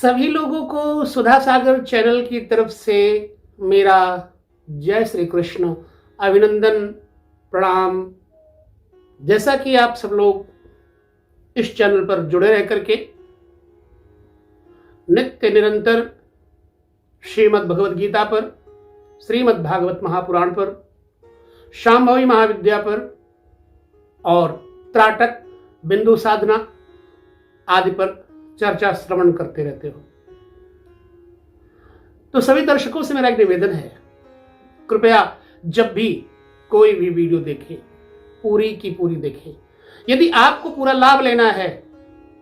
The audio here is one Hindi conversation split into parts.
सभी लोगों को सुधा सागर चैनल की तरफ से मेरा जय श्री कृष्ण, अभिनंदन, प्रणाम। जैसा कि आप सब लोग इस चैनल पर जुड़े रह करके नित्य निरंतर श्रीमद् भगवद गीता पर, श्रीमद् भागवत महापुराण पर, शांभवी महाविद्या पर और त्राटक, बिंदु साधना आदि पर चर्चा श्रवण करते रहते हो। तो सभी दर्शकों से मेरा एक निवेदन है, कृपया जब भी कोई भी वीडियो देखें पूरी की पूरी देखें। यदि आपको पूरा लाभ लेना है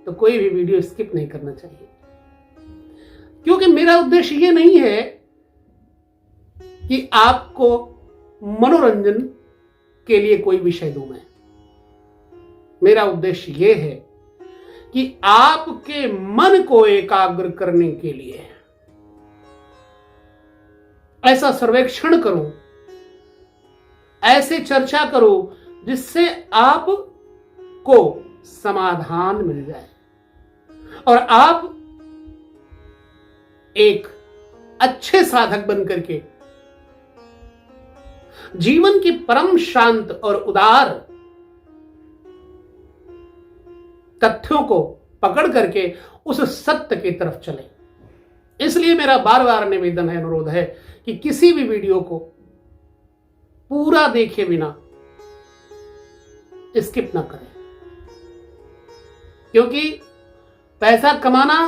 तो कोई भी वीडियो स्किप नहीं करना चाहिए, क्योंकि मेरा उद्देश्य ये नहीं है कि आपको मनोरंजन के लिए कोई विषय दूं मैं। मेरा उद्देश्य ये है कि आपके मन को एकाग्र करने के लिए ऐसा सर्वेक्षण करूं, ऐसे चर्चा करूं जिससे आपको समाधान मिल जाए और आप एक अच्छे साधक बनकर के जीवन की परम शांत और उदार तथ्यों को पकड़ करके उस सत्य की तरफ चले। इसलिए मेरा बार बार निवेदन है, अनुरोध है कि किसी भी वीडियो को पूरा देखे बिना स्किप ना करें, क्योंकि पैसा कमाना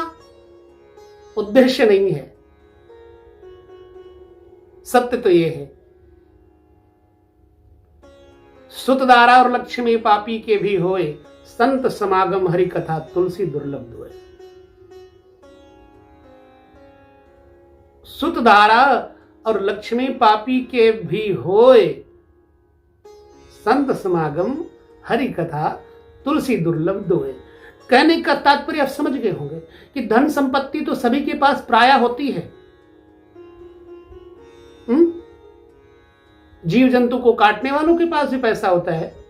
उद्देश्य नहीं है। सत्य तो यह है, सुतदारा और लक्ष्मी पापी के भी होए, संत समागम हरि कथा तुलसी दुर्लभ दुए। सुतधारा और लक्ष्मी पापी के भी होए, संत समागम हरि कथा तुलसी दुर्लभ दुए। कहने का तात्पर्य आप समझ गए होंगे कि धन संपत्ति तो सभी के पास प्रायः होती है। जीव जंतु को काटने वालों के पास भी पैसा होता है,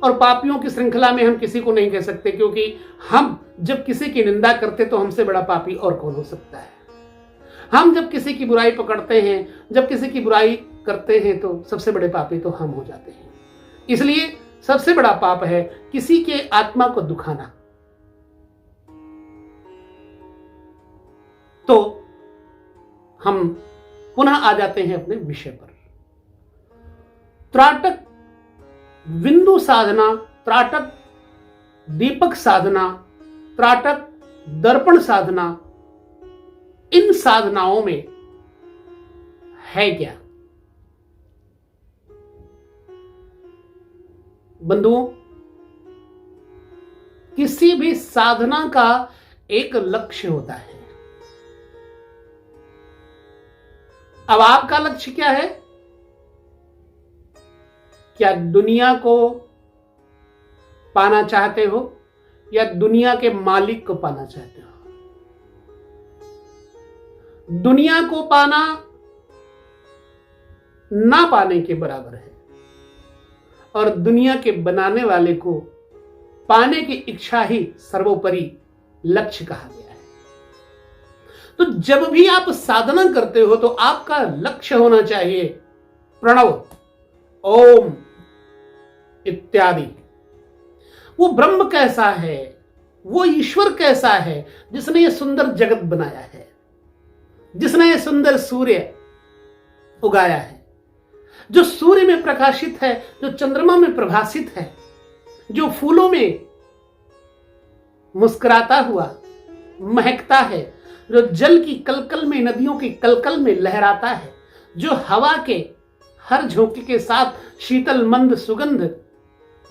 और पापियों की श्रृंखला में हम किसी को नहीं कह सकते, क्योंकि हम जब किसी की निंदा करते तो हमसे बड़ा पापी और कौन हो सकता है। हम जब किसी की बुराई पकड़ते हैं, जब किसी की बुराई करते हैं, तो सबसे बड़े पापी तो हम हो जाते हैं। इसलिए सबसे बड़ा पाप है किसी के आत्मा को दुखाना। तो हम पुनः आ जाते हैं अपने विषय पर। त्राटक बिंदु साधना, त्राटक दीपक साधना, त्राटक दर्पण साधना, इन साधनाओं में है क्या? बंधुओं, किसी भी साधना का एक लक्ष्य होता है। अब आपका लक्ष्य क्या है? क्या दुनिया को पाना चाहते हो या दुनिया के मालिक को पाना चाहते हो? दुनिया को पाना ना पाने के बराबर है, और दुनिया के बनाने वाले को पाने की इच्छा ही सर्वोपरि लक्ष्य कहा गया है। तो जब भी आप साधना करते हो तो आपका लक्ष्य होना चाहिए प्रणव, ओम इत्यादि। वो ब्रह्म कैसा है, वो ईश्वर कैसा है जिसने ये सुंदर जगत बनाया है, जिसने ये सुंदर सूर्य उगाया है, जो सूर्य में प्रकाशित है, जो चंद्रमा में प्रभासित है, जो फूलों में मुस्कुराता हुआ महकता है, जो जल की कलकल में, नदियों की कलकल में लहराता है, जो हवा के हर झोंके के साथ शीतल मंद सुगंध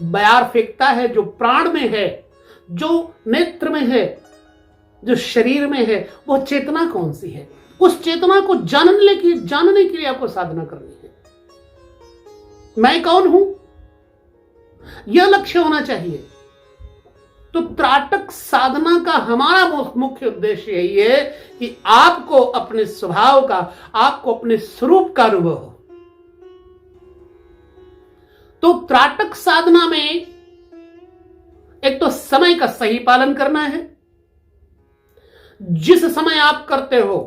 बयार फेंकता है, जो प्राण में है, जो नेत्र में है, जो शरीर में है, वो चेतना कौन सी है? उस चेतना को जानने के लिए आपको साधना करनी है। मैं कौन हूं, यह लक्ष्य होना चाहिए। तो त्राटक साधना का हमारा मुख्य उद्देश्य यही है कि आपको अपने स्वभाव का, आपको अपने स्वरूप का अनुभव हो। तो त्राटक साधना में एक तो समय का सही पालन करना है, जिस समय आप करते हो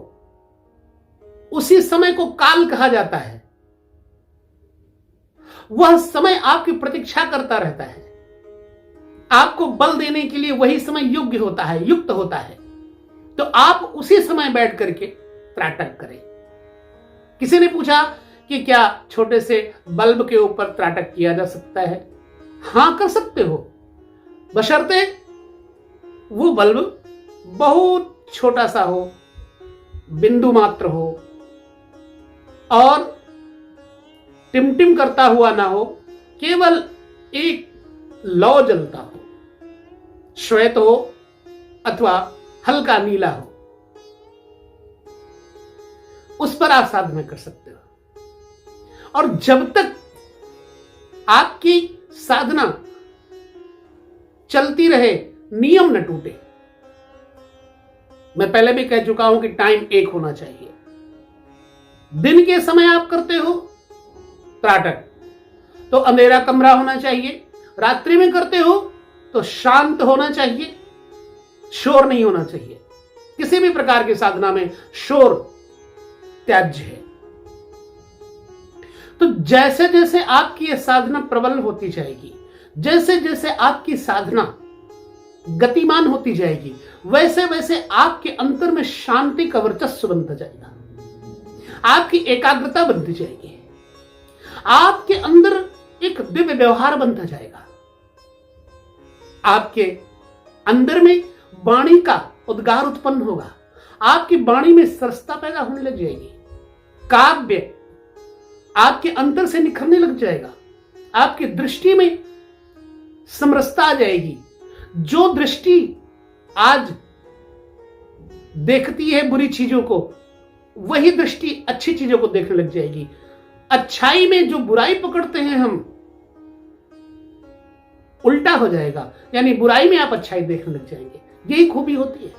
उसी समय को काल कहा जाता है। वह समय आपकी प्रतीक्षा करता रहता है। आपको बल देने के लिए वही समय योग्य होता है, युक्त होता है। तो आप उसी समय बैठ करके त्राटक करें। किसी ने पूछा कि क्या छोटे से बल्ब के ऊपर त्राटक किया जा सकता है? हां, कर सकते हो, बशर्ते वो बल्ब बहुत छोटा सा हो, बिंदु मात्र हो और टिमटिम करता हुआ ना हो, केवल एक लौ जलता हो, श्वेत हो अथवा हल्का नीला हो, उस पर आप साधना कर सकते हो। और जब तक आपकी साधना चलती रहे, नियम न टूटे। मैं पहले भी कह चुका हूं कि टाइम एक होना चाहिए। दिन के समय आप करते हो त्राटक तो अंधेरा कमरा होना चाहिए। रात्रि में करते हो तो शांत होना चाहिए, शोर नहीं होना चाहिए। किसी भी प्रकार की साधना में शोर त्याज्य है। तो जैसे जैसे आपकी यह साधना प्रबल होती जाएगी, जैसे जैसे आपकी साधना गतिमान होती जाएगी, वैसे वैसे आपके अंतर में शांति का वर्चस्व बनता जाएगा, आपकी एकाग्रता बनती जाएगी, आपके अंदर एक दिव्य व्यवहार बनता जाएगा, आपके अंदर में वाणी का उद्गार उत्पन्न होगा, आपकी वाणी में सरसता पैदा होने लग जाएगी, काव्य आपके अंतर से निखरने लग जाएगा, आपकी दृष्टि में समरसता आ जाएगी। जो दृष्टि आज देखती है बुरी चीजों को, वही दृष्टि अच्छी चीजों को देखने लग जाएगी। अच्छाई में जो बुराई पकड़ते हैं हम, उल्टा हो जाएगा, यानी बुराई में आप अच्छाई देखने लग जाएंगे। यही खूबी होती है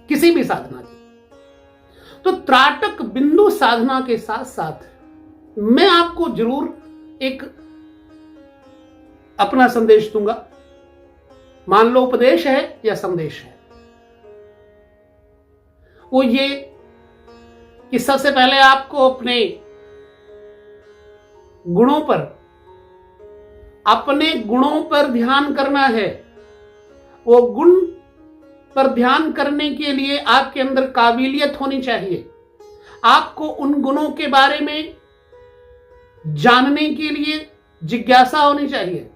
किसी भी साधना की। तो त्राटक बिंदु साधना के साथ साथ मैं आपको जरूर एक अपना संदेश दूंगा। मान लो उपदेश है या संदेश है, वो ये कि सबसे पहले आपको अपने गुणों पर ध्यान करना है। वो गुण पर ध्यान करने के लिए आपके अंदर काबिलियत होनी चाहिए। आपको उन गुणों के बारे में जानने के लिए जिज्ञासा होनी चाहिए।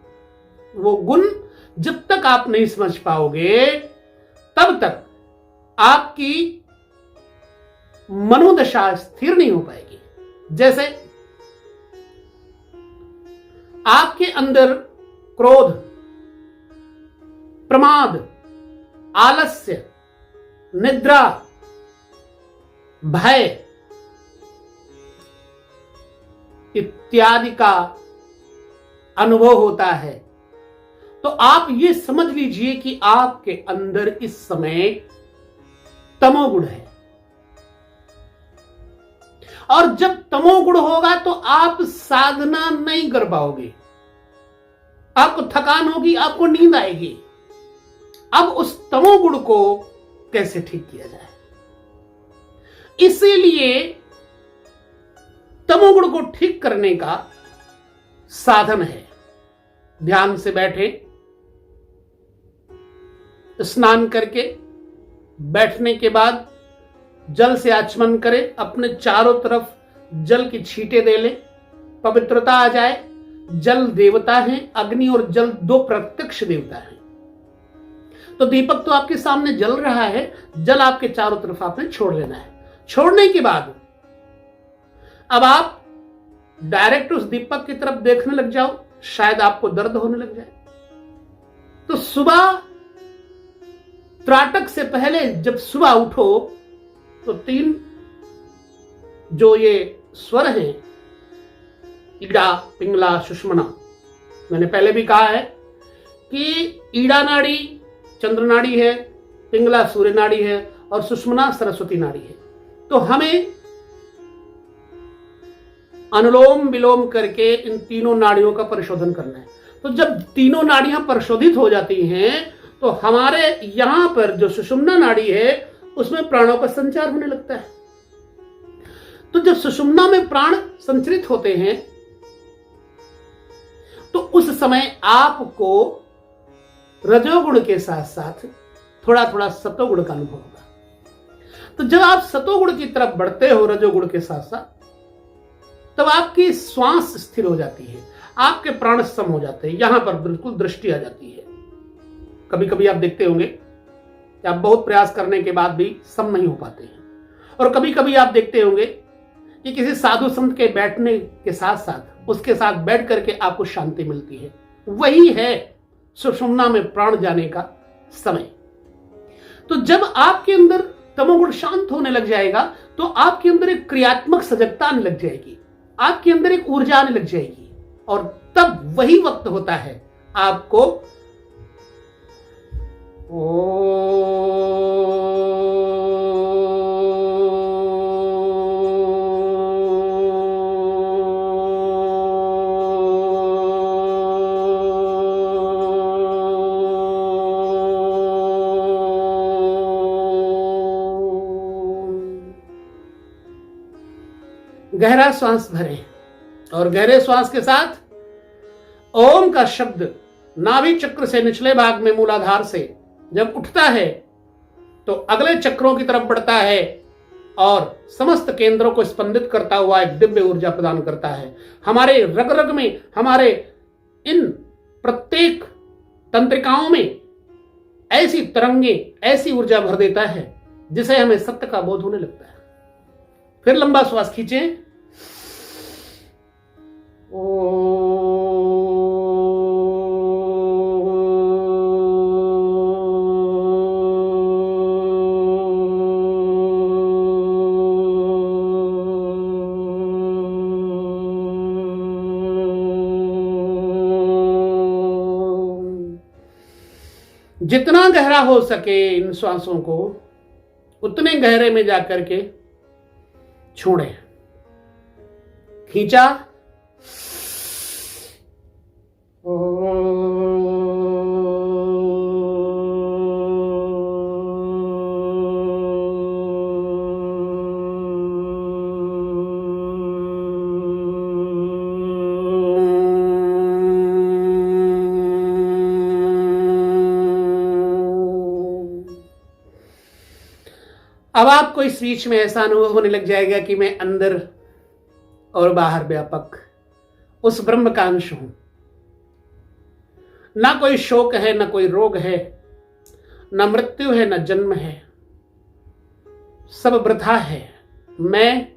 वो गुण जब तक आप नहीं समझ पाओगे, तब तक आपकी मनोदशा स्थिर नहीं हो पाएगी। जैसे आपके अंदर क्रोध, प्रमाद, आलस्य, निद्रा, भय इत्यादि का अनुभव होता है, तो आप ये समझ लीजिए कि आपके अंदर इस समय तमोगुण है। और जब तमोगुण होगा तो आप साधना नहीं कर पाओगे, आपको थकान होगी, आपको नींद आएगी। अब उस तमोगुण को कैसे ठीक किया जाए? इसीलिए तमोगुण को ठीक करने का साधन है। ध्यान से बैठे, स्नान करके बैठने के बाद जल से आचमन करें, अपने चारों तरफ जल की छींटे दे लें, पवित्रता आ जाए। जल देवता है, अग्नि और जल दो प्रत्यक्ष देवता हैं। तो दीपक तो आपके सामने जल रहा है, जल आपके चारों तरफ आपने छोड़ लेना है। छोड़ने के बाद अब आप डायरेक्ट उस दीपक की तरफ देखने लग जाओ, शायद आपको दर्द होने लग जाए। तो सुबह त्राटक से पहले जब सुबह उठो तो 3 जो ये स्वर हैं, ईड़ा, पिंगला, सुषुम्ना, मैंने पहले भी कहा है कि ईड़ा नाड़ी चंद्र नाड़ी है, पिंगला सूर्य नाड़ी है और सुषुम्ना सरस्वती नाड़ी है। तो हमें अनुलोम विलोम करके इन तीनों नाड़ियों का परिशोधन करना है। तो जब तीनों नाड़ियां परिशोधित हो जाती हैं तो हमारे यहां पर जो सुषुम्ना नाड़ी है उसमें प्राणों का संचार होने लगता है। तो जब सुषुम्ना में प्राण संचरित होते हैं तो उस समय आपको रजोगुण के साथ साथ थोड़ा थोड़ा सतोगुण का अनुभव होगा। तो जब आप सतोगुण की तरफ बढ़ते हो रजोगुण के साथ साथ, तब आपकी श्वास स्थिर हो जाती है, आपके प्राण सम हो जाते हैं, यहां पर बिल्कुल दृष्टि आ जाती है। कभी कभी आप देखते होंगे कि आप बहुत प्रयास करने के बाद भी सम नहीं हो पाते हैं, और कभी कभी आप देखते होंगे कि किसी साधु संत के बैठने के साथ साथ उसके साथ बैठ करके आपको शांति मिलती है। वही है सुषुम्ना में प्राण जाने का समय। तो जब आपके अंदर तमोगुण शांत होने लग जाएगा तो आपके अंदर एक क्रियात्मक सजगता आने लग जाएगी, आपके अंदर एक ऊर्जा आने लग जाएगी, और तब वही वक्त होता है आपको गहरा श्वास भरें और गहरे श्वास के साथ ओम का शब्द नाभि चक्र से निचले भाग में मूलाधार से जब उठता है तो अगले चक्रों की तरफ बढ़ता है और समस्त केंद्रों को स्पंदित करता हुआ एक दिव्य ऊर्जा प्रदान करता है। हमारे रग रग में, हमारे इन प्रत्येक तंत्रिकाओं में ऐसी तरंगे, ऐसी ऊर्जा भर देता है जिसे हमें सत्य का बोध होने लगता है। फिर लंबा श्वास खींचें। जितना गहरा हो सके इन श्वासों को उतने गहरे में जाकर के छोड़ें। खींचा, अब आपको इस बीच में ऐसा अनुभव होने लग जाएगा कि मैं अंदर और बाहर व्यापक उस ब्रह्म का अंश हूं। ना कोई शोक है, ना कोई रोग है, ना मृत्यु है, ना जन्म है, सब वृथा है। मैं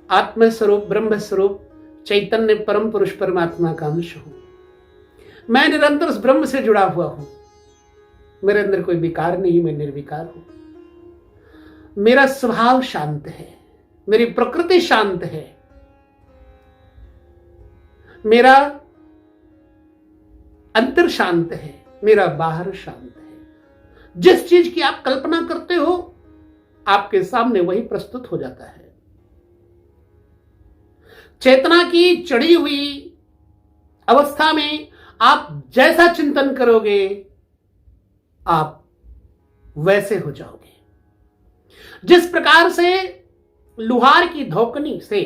आत्मस्वरूप, ब्रह्म स्वरूप, चैतन्य परम पुरुष परमात्मा का अंश हूं। मैं निरंतर उस ब्रह्म से जुड़ा हुआ हूं। मेरे अंदर कोई विकार नहीं, मैं निर्विकार हूं। मेरा स्वभाव शांत है, मेरी प्रकृति शांत है, मेरा अंतर शांत है, मेरा बाहर शांत है। जिस चीज की आप कल्पना करते हो आपके सामने वही प्रस्तुत हो जाता है। चेतना की चढ़ी हुई अवस्था में आप जैसा चिंतन करोगे आप वैसे हो जाओगे। जिस प्रकार से लोहार की धोकनी से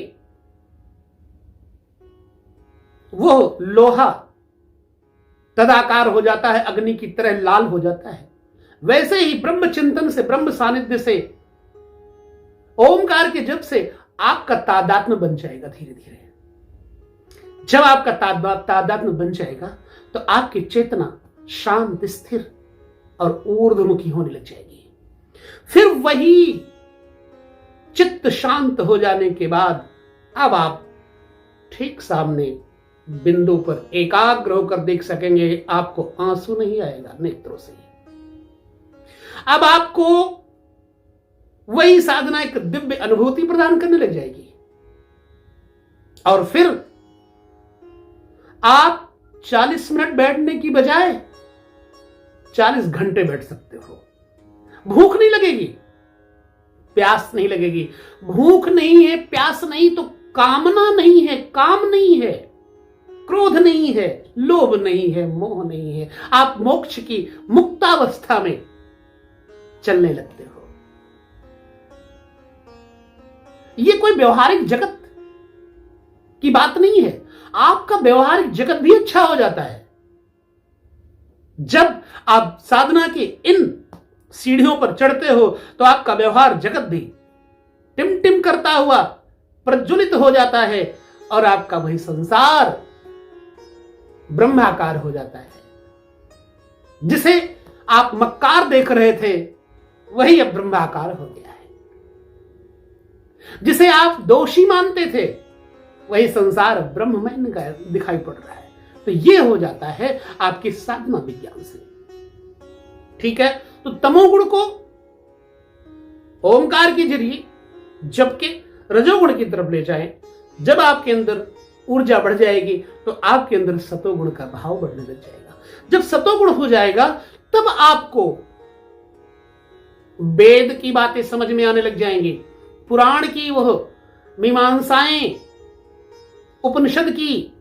वो लोहा तदाकार हो जाता है, अग्नि की तरह लाल हो जाता है, वैसे ही ब्रह्म चिंतन से, ब्रह्म सानिध्य से, ओमकार के जप से आपका तादात्म्य बन जाएगा। धीरे धीरे जब आपका तादात्म्य बन जाएगा तो आपकी चेतना शांत, स्थिर और ऊर्ध्वमुखी होने लग जाएगी। फिर वही चित्त शांत हो जाने के बाद अब आप ठीक सामने बिंदु पर एकाग्र होकर देख सकेंगे। आपको आंसू नहीं आएगा नेत्रों से। अब आपको वही साधना एक दिव्य अनुभूति प्रदान करने लग जाएगी और फिर आप 40 मिनट बैठने की बजाय 40 घंटे बैठ सकते हो। भूख नहीं लगेगी, प्यास नहीं लगेगी। भूख नहीं है, प्यास नहीं तो कामना नहीं है, काम नहीं है, क्रोध नहीं है, लोभ नहीं है, मोह नहीं है। आप मोक्ष की मुक्तावस्था में चलने लगते हो। ये कोई व्यवहारिक जगत की बात नहीं है, आपका व्यवहारिक जगत भी अच्छा हो जाता है जब आप साधना की इन सीढ़ियों पर चढ़ते हो। तो आपका व्यवहार जगत भी टिम करता हुआ प्रज्वलित हो जाता है और आपका वही संसार ब्रह्माकार हो जाता है। जिसे आप मक्कार देख रहे थे वही अब ब्रह्माकार हो गया है। जिसे आप दोषी मानते थे वही संसार ब्रह्ममय दिखाई पड़ रहा है। तो यह हो जाता है आपकी साधना विज्ञान से। ठीक है, तो तमोगुण को ओंकार के जरिए जबकि रजोगुण की तरफ ले जाएं। जब आपके अंदर ऊर्जा बढ़ जाएगी तो आपके अंदर सतोगुण का भाव बढ़ने लग जाएगा। जब सतोगुण हो जाएगा तब आपको वेद की बातें समझ में आने लग जाएंगी, पुराण की वह मीमांसाएं, उपनिषद की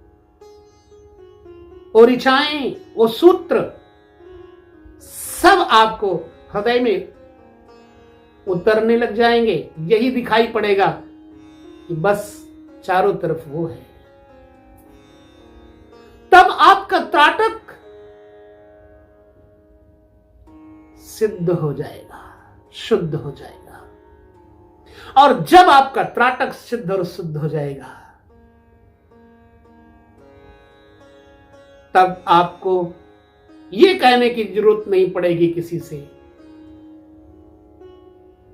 और ऋचाएं, वो सूत्र सब आपको हृदय में उतरने लग जाएंगे। यही दिखाई पड़ेगा कि बस चारों तरफ वो है। तब आपका त्राटक सिद्ध हो जाएगा, शुद्ध हो जाएगा। और जब आपका त्राटक सिद्ध और शुद्ध हो जाएगा तब आपको यह कहने की जरूरत नहीं पड़ेगी किसी से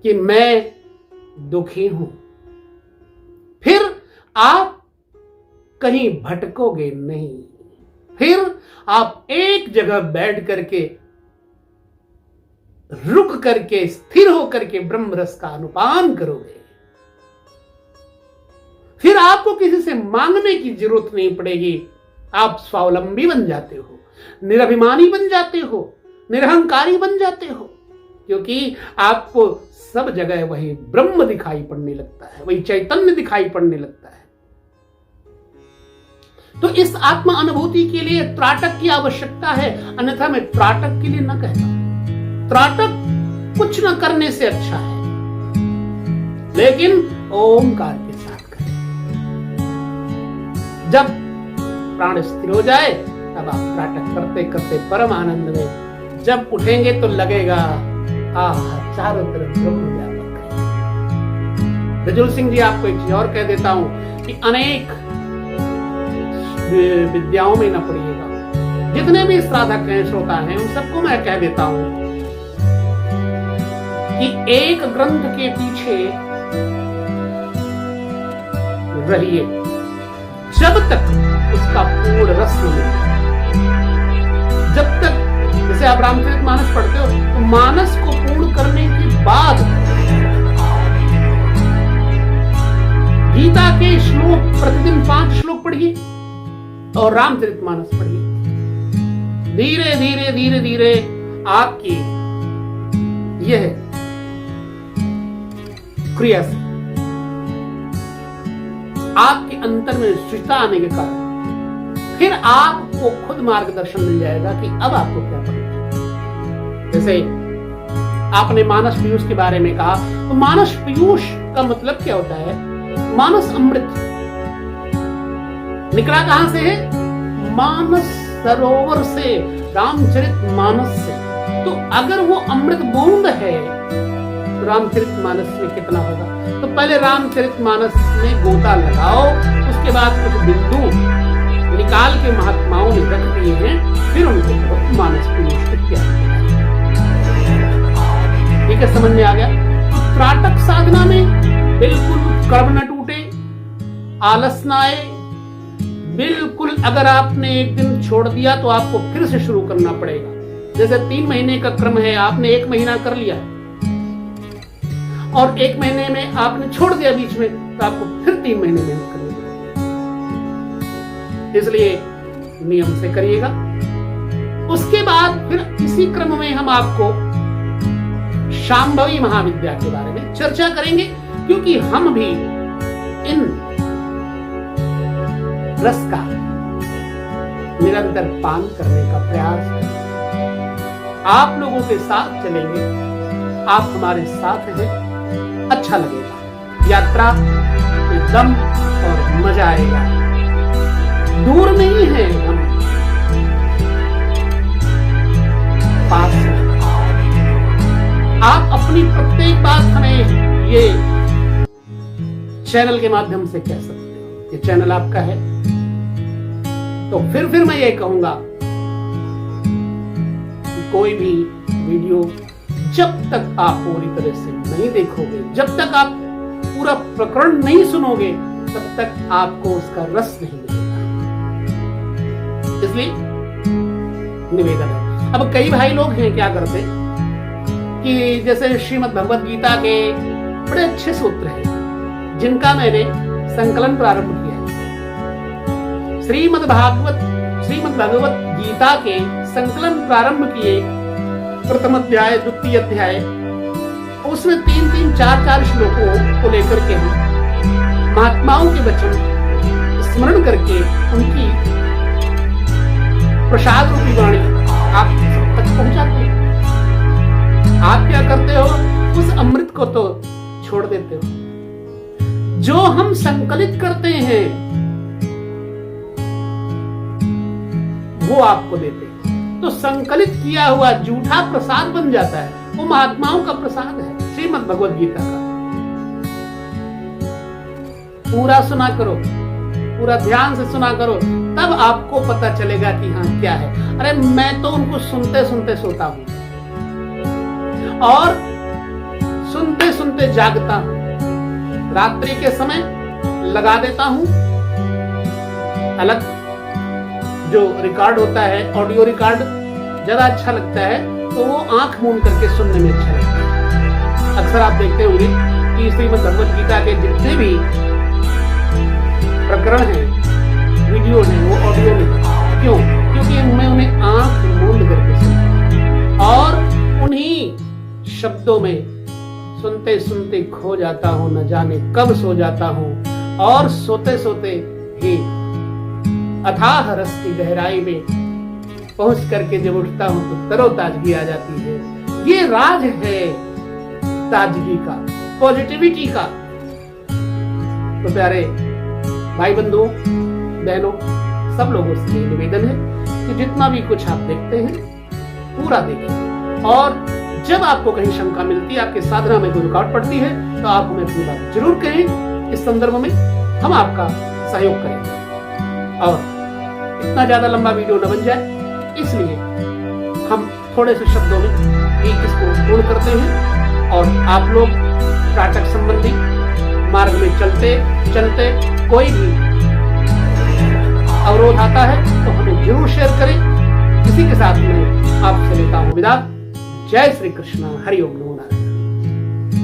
कि मैं दुखी हूं। फिर आप कहीं भटकोगे नहीं। फिर आप एक जगह बैठ करके, रुक करके, स्थिर होकर के ब्रह्म रस का अनुपान करोगे। फिर आपको किसी से मांगने की जरूरत नहीं पड़ेगी। आप स्वावलंबी बन जाते हो, निरभिमानी बन जाते हो, निरहंकारी बन जाते हो, क्योंकि आपको सब जगह वही ब्रह्म दिखाई पड़ने लगता है, वही चैतन्य दिखाई पड़ने लगता है। तो इस आत्मा अनुभूति के लिए त्राटक की आवश्यकता है, अन्यथा मैं त्राटक के लिए न कहता। त्राटक कुछ न करने से अच्छा है, लेकिन ओंकार के साथ करें। जब प्राण स्थिर हो जाए तब आप त्राटक करते करते परम आनंद में जब उठेंगे तो लगेगा चारों तरफ ब्रह्म व्यापक है। रजुल सिंह जी, आपको एक चीज और कह देता हूं कि अनेक विद्याओं में न पड़िएगा। जितने भी साधक हैं, श्रोता हैं, उन सबको मैं कह देता हूं कि एक ग्रंथ के पीछे रहिए जब तक उसका पूर्ण रस न मिले। जब तक, जैसे आप रामचरितमानस पढ़ते हो तो मानस को पूर्ण करने के बाद गीता के श्लोक प्रतिदिन 5 श्लोक पढ़िए और रामचरितमानस पढ़िए। धीरे धीरे धीरे धीरे आपकी यह क्रिया से आपके अंतर में शुचिता आने के कारण फिर आपको खुद मार्गदर्शन मिल जाएगा कि अब आपको क्या करना है। जैसे आपने मानस पीयूष के बारे में कहा, तो मानस पीयूष का मतलब क्या होता है? मानस अमृत निकला कहां से है? मानस सरोवर से, रामचरित मानस से। तो अगर वो अमृत बूंद है तो रामचरित मानस में कितना होगा? तो पहले रामचरित मानस में गोता लगाओ, उसके बाद कुछ बिंदु निकाल के महात्माओं ने रख दिए हैं, फिर उनको मानस पीयूष इत्यादि। ठीक है, समझ में आ गया? तो त्राटक साधना में बिल्कुल कर्म न टूटे, आलस न आए। बिल्कुल अगर आपने एक दिन छोड़ दिया तो आपको फिर से शुरू करना पड़ेगा। जैसे 3 महीने का क्रम है, आपने 1 महीना कर लिया और 1 महीने में आपने छोड़ दिया बीच में, तो आपको फिर 3 महीने मेहनत करनी पड़ेगी। इसलिए नियम से करिएगा। उसके बाद फिर इसी क्रम में हम आपको शांभवी महाविद्या के बारे में चर्चा करेंगे, क्योंकि हम भी इन रस का निरंतर पान करने का प्रयास करेंगे। आप लोगों के साथ चलेंगे आप हमारे साथ हैं, अच्छा लगेगा, यात्रा एकदम और मजा आएगा। दूर नहीं है, हम पास हैं। आप अपनी प्रत्येक बात हमें ये चैनल के माध्यम से कह सकते हैं। ये चैनल आपका है। तो फिर मैं ये कहूंगा कि कोई भी वीडियो जब तक आप पूरी तरह से नहीं देखोगे, जब तक आप पूरा प्रकरण नहीं सुनोगे, तब तक आपको उसका रस नहीं मिलेगा। इसलिए निवेदन है। अब कई भाई लोग हैं क्या करते कि जैसे श्रीमद् भगवत गीता के बड़े अच्छे सूत्र हैं जिनका मैंने संकलन प्रारंभ किया है। श्रीमद् भगवत गीता के संकलन प्रारंभ किए, प्रथम अध्याय, द्वितीय अध्याय, उसमें 3-3, 4-4 श्लोकों को लेकर के हम महात्माओं के वचन स्मरण करके उनकी प्रसाद रूपी वाणी आप तक पहुंचाते हैं। आप क्या करते हो? उस अमृत को तो छोड़ देते हो। जो हम संकलित करते हैं वो आपको देते हैं। तो संकलित किया हुआ झूठा प्रसाद बन जाता है, वो महात्माओं का प्रसाद है, श्रीमद् भगवत गीता का। पूरा सुना करो, पूरा ध्यान से सुना करो, तब आपको पता चलेगा कि हाँ क्या है। अरे मैं तो उनको सुनते सुनते सोता हूं और सुनते सुनते जागता हूं। रात्रि के समय लगा देता हूं, अलग जो रिकॉर्ड होता है, ऑडियो रिकॉर्ड ज्यादा अच्छा लगता है, तो वो आंख मूंद करके सुनने में अच्छा लगता है। अक्सर आप देखते होंगे कि श्रीमद् भगवत गीता के जितने भी प्रकरण हैं, वीडियो हैं, वो ऑडियो में। क्यों? क्योंकि मैं उन्हें आंख मूंद करके सुनता और उन्हीं शब्दों में सुनते सुनते खो जाता हूं, न जाने कब सो जाता हूं और सोते सोते ही अथाह रस की गहराई में पहुंच करके जब उठता हूं तो तरोताजगी आ जाती है। ये राज है ताजगी का, पॉजिटिविटी का। तो प्यारे भाई बंधु बहनों, सब लोगों से निवेदन है कि जितना भी कुछ आप देखते हैं पूरा देखें, और जब आपको कहीं शंका मिलती है, आपके साधना में कोई रुकावट पड़ती है, तो आप हमें अपनी बात जरूर कहें। इस संदर्भ में हम आपका सहयोग करेंगे और इतना ज्यादा लंबा वीडियो न बन जाए, इसलिए हम थोड़े से शब्दों में एक इसको पूर्ण करते हैं। और आप लोग त्राटक संबंधी मार्ग में चलते चलते कोई भी अवरोध आता है तो हमें जरूर शेयर करें। इसी के साथ में आपसे लेता हूं विदा। जय श्री कृष्ण। हरि ओम नमो नारायण।